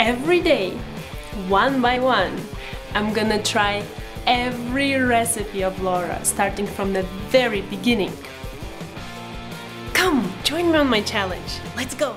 every day, one by one, I'm gonna try every recipe of Laura, starting from the very beginning. Come, join me on my challenge. Let's go!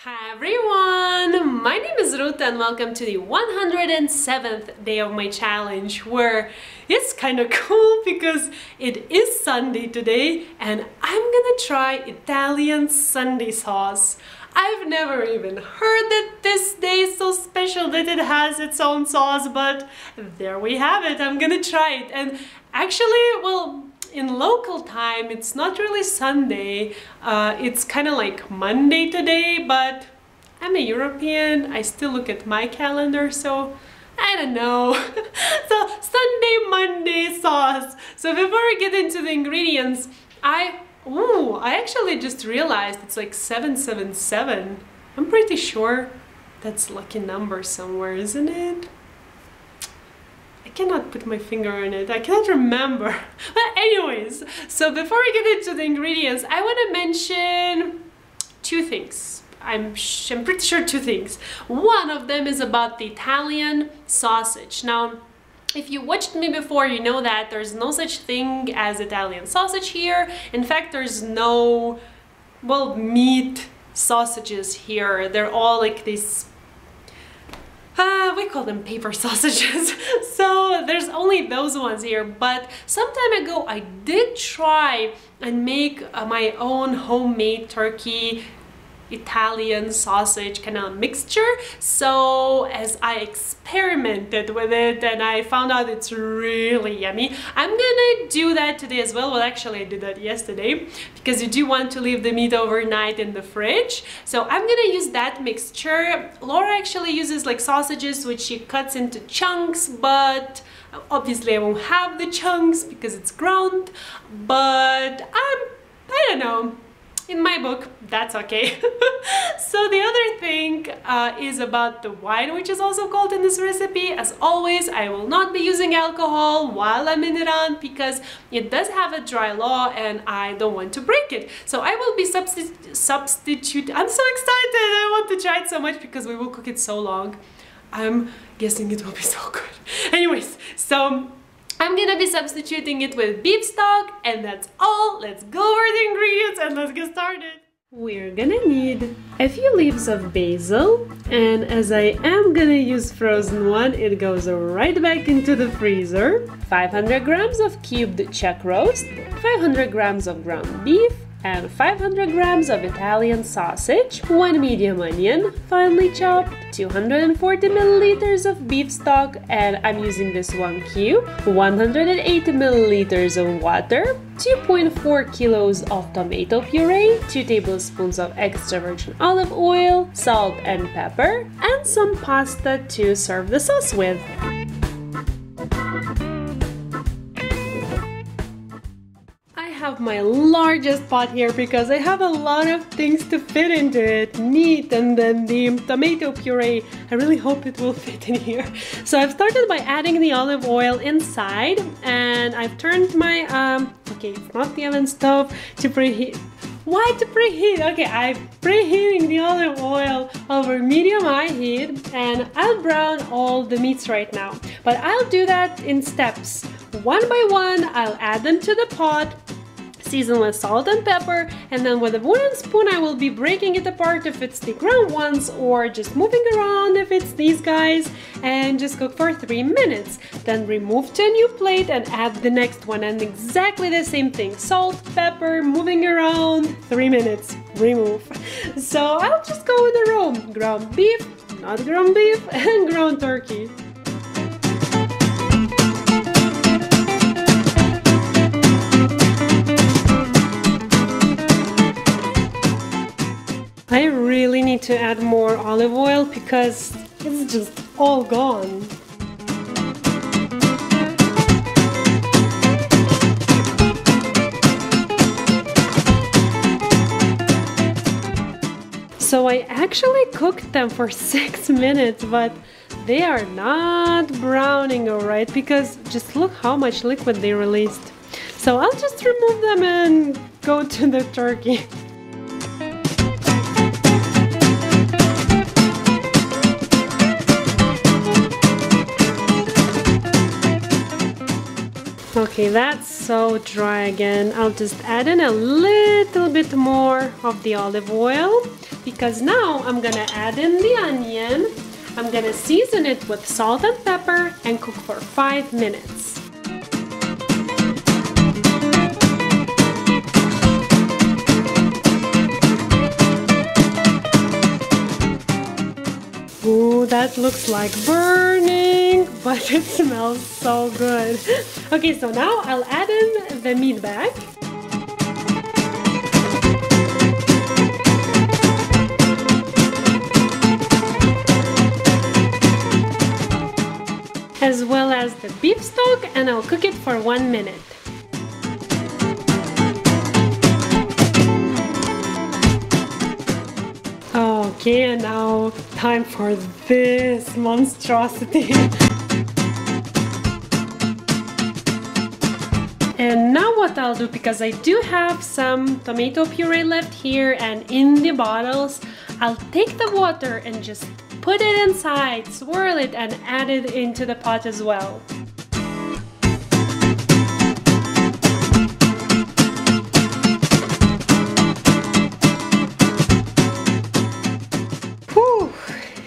Hi everyone! My name is Ruta and welcome to the 107th day of my challenge, where it's kind of cool because it is Sunday today and I'm gonna try Italian Sunday sauce. I've never even heard that this day is so special that it has its own sauce, but there we have it. I'm gonna try it. And actually, well, in local time, it's not really Sunday. It's kind of like Monday today, but I'm a European. I still look at my calendar, so I don't know. So Sunday, Monday sauce. So before we get into the ingredients, I actually just realized it's like 777. I'm pretty sure that's a lucky number somewhere, isn't it? I cannot put my finger on it. I cannot remember. But anyways, so before we get into the ingredients, I want to mention two things. I'm pretty sure two things. One of them is about the Italian sausage. Now, if you watched me before, you know that there's no such thing as Italian sausage here. In fact, there's no, well, meat sausages here. They're all like these, we call them paper sausages. So there's only those ones here. But some time ago, I did try and make my own homemade turkey Italian sausage kind of mixture. So as I experimented with it and I found out it's really yummy, I'm gonna do that today as well. Well, actually I did that yesterday because you do want to leave the meat overnight in the fridge. So I'm gonna use that mixture. Laura actually uses like sausages which she cuts into chunks, but obviously I won't have the chunks because it's ground. But I don't know. In my book, that's okay. So the other thing is about the wine, which is also called in this recipe. As always, I will not be using alcohol while I'm in Iran because it does have a dry law and I don't want to break it. So I will be substitute. I'm so excited. I want to try it so much because we will cook it so long. I'm guessing it will be so good. Anyways, so I'm gonna be substituting it with beef stock, and that's all. Let's go over the ingredients and let's get started. We're gonna need a few leaves of basil, and as I am gonna use frozen one, it goes right back into the freezer. 500 grams of cubed chuck roast, 500 grams of ground beef, and 500 grams of Italian sausage, 1 medium onion, finely chopped, 240 milliliters of beef stock, and I'm using this 1 cube, 180 milliliters of water, 2.4 kilos of tomato puree, 2 tablespoons of extra virgin olive oil, salt and pepper, and some pasta to serve the sauce with. I have my largest pot here because I have a lot of things to fit into it. Meat and then the tomato puree. I really hope it will fit in here. So I've started by adding the olive oil inside, and I've turned my, okay, it's not the oven stove, to preheat. Why to preheat? Okay, I'm preheating the olive oil over medium-high heat, and I'll brown all the meats right now. But I'll do that in steps. One by one, I'll add them to the pot, season with salt and pepper, and then with a wooden spoon I will be breaking it apart if it's the ground ones, or just moving around if it's these guys, and just cook for 3 minutes. Then remove to a new plate and add the next one, and exactly the same thing. Salt, pepper, moving around, 3 minutes, remove. So I'll just go with the row. Ground beef, not ground beef, and ground turkey. I really need to add more olive oil because it's just all gone. So I actually cooked them for 6 minutes, but they are not browning alright because just look how much liquid they released. So I'll just remove them and go to the turkey. Okay, that's so dry again. I'll just add in a little bit more of the olive oil because now I'm gonna add in the onion. I'm gonna season it with salt and pepper and cook for 5 minutes. Ooh, that looks like burning, but it smells so good. Okay, so now I'll add in the meat bag. As well as the beef stock, and I'll cook it for 1 minute. Okay, and now time for this monstrosity. And now what I'll do, because I do have some tomato puree left here and in the bottles, I'll take the water and just put it inside, swirl it, and add it into the pot as well.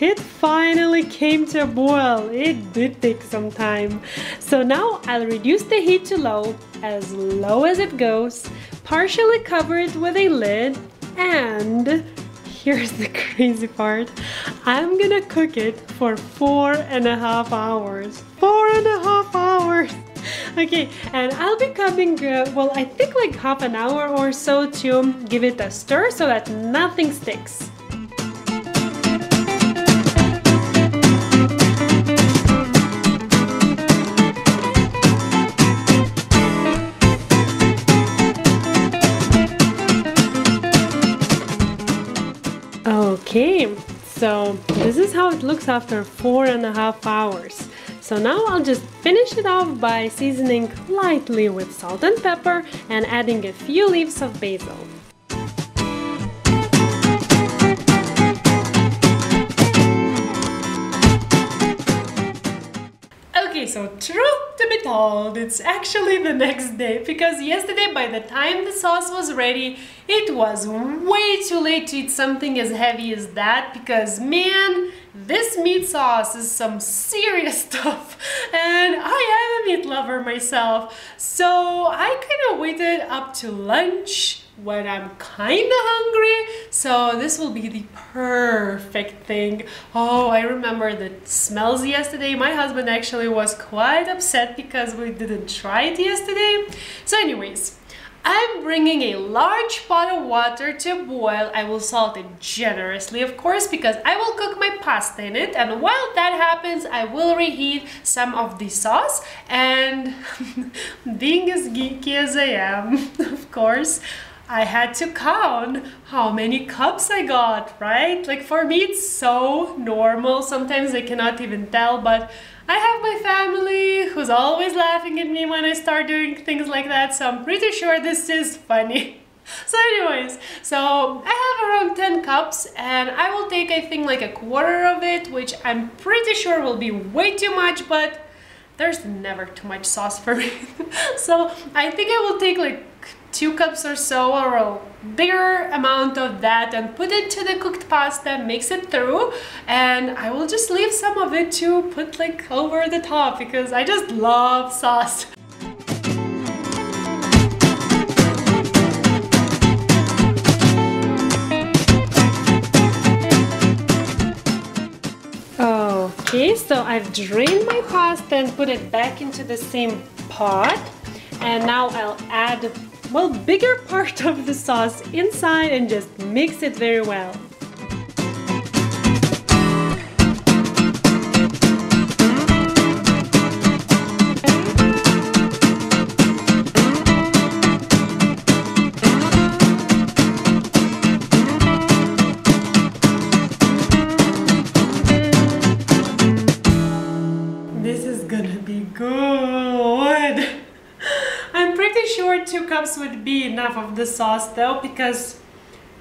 It finally came to a boil. It did take some time. So now I'll reduce the heat to low as it goes, partially cover it with a lid, and here's the crazy part. I'm gonna cook it for 4.5 hours. 4.5 hours! Okay, and I'll be coming, well, I think like half an hour or so to give it a stir so that nothing sticks. Okay, so this is how it looks after 4.5 hours. So now I'll just finish it off by seasoning lightly with salt and pepper and adding a few leaves of basil. Okay, so truth to be told, it's actually the next day, because yesterday by the time the sauce was ready, it was way too late to eat something as heavy as that, because man, this meat sauce is some serious stuff, and I am a meat lover myself, so I kind of waited up to lunch when I'm kind of hungry, so this will be the perfect thing. Oh, I remember the smells yesterday. My husband actually was quite upset because we didn't try it yesterday. So anyways, I'm bringing a large pot of water to boil. I will salt it generously, of course, because I will cook my pasta in it, and while that happens, I will reheat some of the sauce, and being as geeky as I am, of course, I had to count how many cups I got, right? Like for me, it's so normal. Sometimes I cannot even tell, but I have my family who's always laughing at me when I start doing things like that, so I'm pretty sure this is funny. So anyways, so I have around 10 cups and I will take, I think, like a quarter of it, which I'm pretty sure will be way too much, but there's never too much sauce for me. So I think I will take like 2 cups or so, or a bigger amount of that, and put it to the cooked pasta, mix it through, and I will just leave some of it to put like over the top because I just love sauce. Okay, so I've drained my pasta and put it back into the same pot, and now I'll add, well, bigger part of the sauce inside and just mix it very well. This is gonna be good. I'm pretty sure 2 cups would be enough of the sauce though, because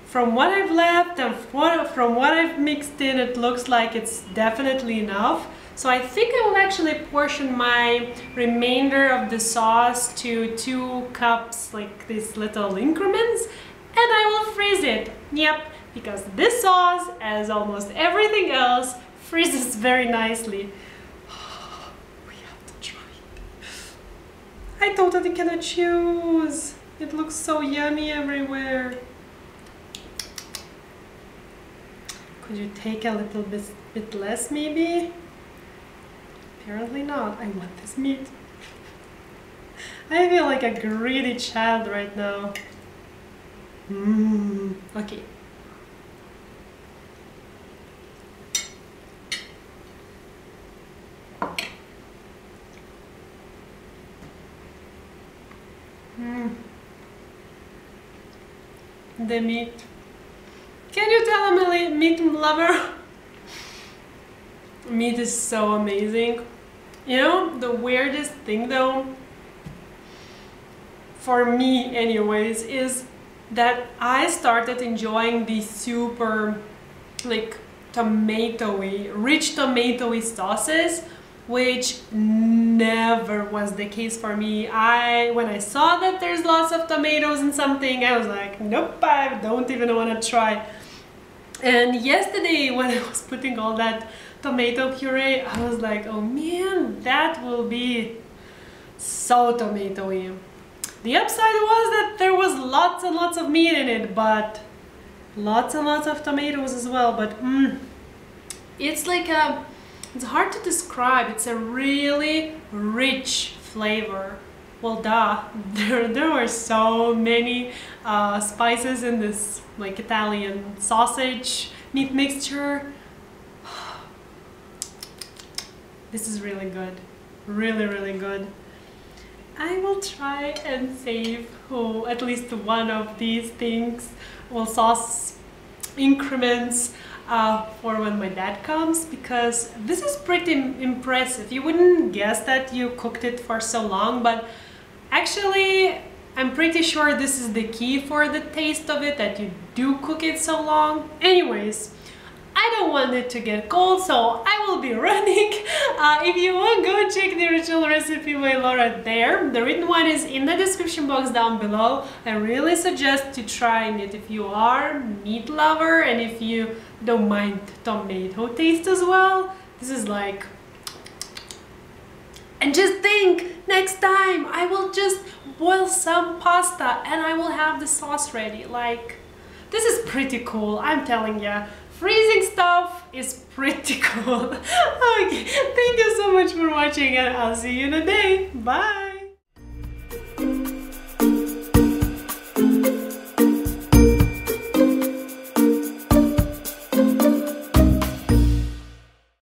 from what I've left and from what I've mixed in, it looks like it's definitely enough. So I think I will actually portion my remainder of the sauce to 2 cups, like these little increments, and I will freeze it. Yep, because this sauce, as almost everything else, freezes very nicely. We have to try it. I totally cannot choose. It looks so yummy everywhere. Could you take a little bit less maybe? Apparently not. I want this meat. I feel like a greedy child right now. Okay. The meat. Can you tell I'm a meat lover? Meat is so amazing. You know, the weirdest thing though, for me anyways, is that I started enjoying these super like tomatoey, rich tomatoey sauces, which never was the case for me. When I saw that there's lots of tomatoes in something, I was like, nope, I don't even want to try. And yesterday when I was putting all that tomato puree, I was like, oh man, that will be so tomatoey. The upside was that there was lots and lots of meat in it, but lots and lots of tomatoes as well. But it's like it's hard to describe. It's a really rich flavor. Well, duh, there were so many spices in this like Italian sausage meat mixture. This is really good, really, really good. I will try and save at least one of these things, well, sauce increments for when my dad comes, because this is pretty impressive. You wouldn't guess that you cooked it for so long, but actually I'm pretty sure this is the key for the taste of it, that you do cook it so long. Anyways, I don't want it to get cold, so I will be running. If you want, go check the original recipe by Laura there. The written one is in the description box down below. I really suggest to trying it if you are a meat lover and if you don't mind tomato taste as well. This is like... And just think, next time I will just boil some pasta and I will have the sauce ready. Like, this is pretty cool, I'm telling ya. Freezing stuff is pretty cool. Okay, thank you so much for watching and I'll see you in a day. Bye!